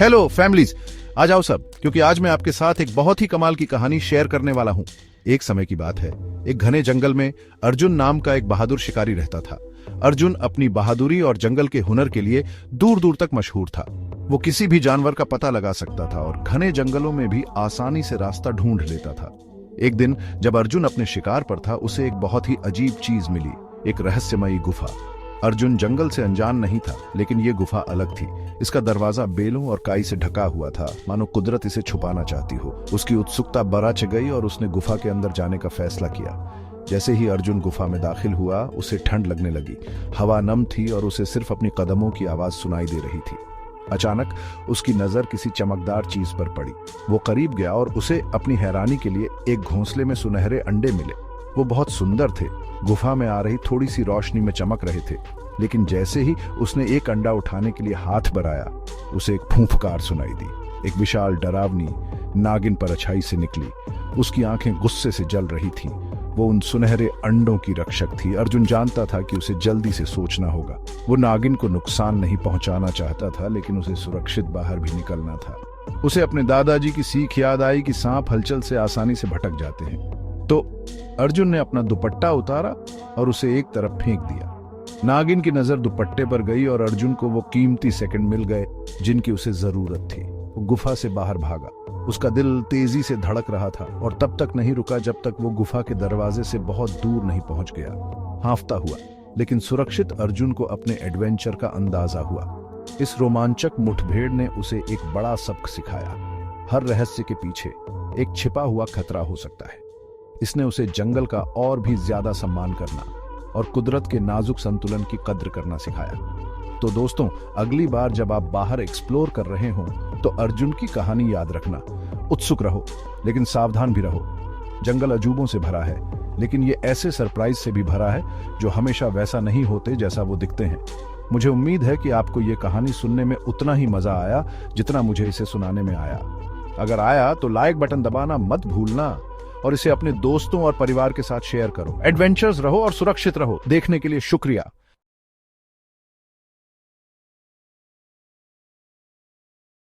Hello families, आ जाओ सब, क्योंकि आज मैं आपके साथ एक बहुत ही कमाल की कहानी शेयर करने वाला हूं। एक समय की बात है, एक घने जंगल में अर्जुन नाम का एक बहादुर शिकारी रहता था। अर्जुन अपनी बहादुरी और जंगल के हुनर के लिए दूर दूर तक मशहूर था। वो किसी भी जानवर का पता लगा सकता था और घने जंगलों में भी आसानी से रास्ता ढूंढ लेता था। एक दिन जब अर्जुन अपने शिकार पर था, उसे एक बहुत ही अजीब चीज मिली, एक रहस्यमयी गुफा। अर्जुन जंगल से अनजान नहीं था, लेकिन ये गुफा अलग थी। इसका दरवाजा बेलों और काई से ढका हुआ था, मानो कुदरत इसे छुपाना चाहती हो। उसकी उत्सुकता बरछ गई और उसने गुफा के अंदर जाने का फैसला किया। जैसे ही अर्जुन गुफा में दाखिल हुआ, उसे ठंड लगने लगी। हवा नम थी और उसे सिर्फ अपनी कदमों की आवाज सुनाई दे रही थी। अचानक उसकी नजर किसी चमकदार चीज पर पड़ी। वो करीब गया और उसे अपनी हैरानी के लिए एक घोंसले में सुनहरे अंडे मिले। वो बहुत सुंदर थे, गुफा में आ रही थोड़ी सी रोशनी में चमक रहे थे। लेकिन जैसे ही उसने एक अंडा उठाने के लिए हाथ बढ़ाया, उसे एक फूंफकार सुनाई दी। एक विशाल डरावनी नागिन परछाई से निकली। उसकी आंखें गुस्से से जल रही थीं। वो उन सुनहरे अंडों की रक्षक थी। अर्जुन जानता था कि उसे जल्दी से सोचना होगा। वो नागिन को नुकसान नहीं पहुंचाना चाहता था, लेकिन उसे सुरक्षित बाहर भी निकलना था। उसे अपने दादाजी की सीख याद आई कि सांप हलचल से आसानी से भटक जाते हैं। तो अर्जुन ने अपना दुपट्टा उतारा और उसे एक तरफ फेंक दिया। नागिन की नजर दुपट्टे पर गई और अर्जुन को वो कीमती सेकंड मिल गए जिनकी उसे जरूरत थी। वो गुफा से बाहर भागा। उसका दिल तेजी से धड़क रहा था और तब तक नहीं रुका जब तक वो गुफा के दरवाजे से बहुत दूर नहीं पहुंच गया। हांफता हुआ लेकिन सुरक्षित अर्जुन को अपने एडवेंचर का अंदाजा हुआ। इस रोमांचक मुठभेड़ ने उसे एक बड़ा सबक सिखाया। हर रहस्य के पीछे एक छिपा हुआ खतरा हो सकता है। इसने उसे जंगल का और भी ज्यादा सम्मान करना और कुदरत के नाजुक संतुलन की कद्र करना सिखाया। तो दोस्तों, अगली बार जब आप बाहर एक्सप्लोर कर रहे हों, तो अर्जुन की कहानी याद रखना। उत्सुक रहो, लेकिन सावधान भी रहो। जंगल अजूबों से भरा है, लेकिन ये ऐसे सरप्राइज से भी भरा है जो हमेशा वैसा नहीं होते जैसा वो दिखते हैं। मुझे उम्मीद है कि आपको ये कहानी सुनने में उतना ही मजा आया जितना मुझे इसे सुनाने में आया। अगर आया तो लाइक बटन दबाना मत भूलना और इसे अपने दोस्तों और परिवार के साथ शेयर करो। एडवेंचर्स रहो और सुरक्षित रहो। देखने के लिए शुक्रिया।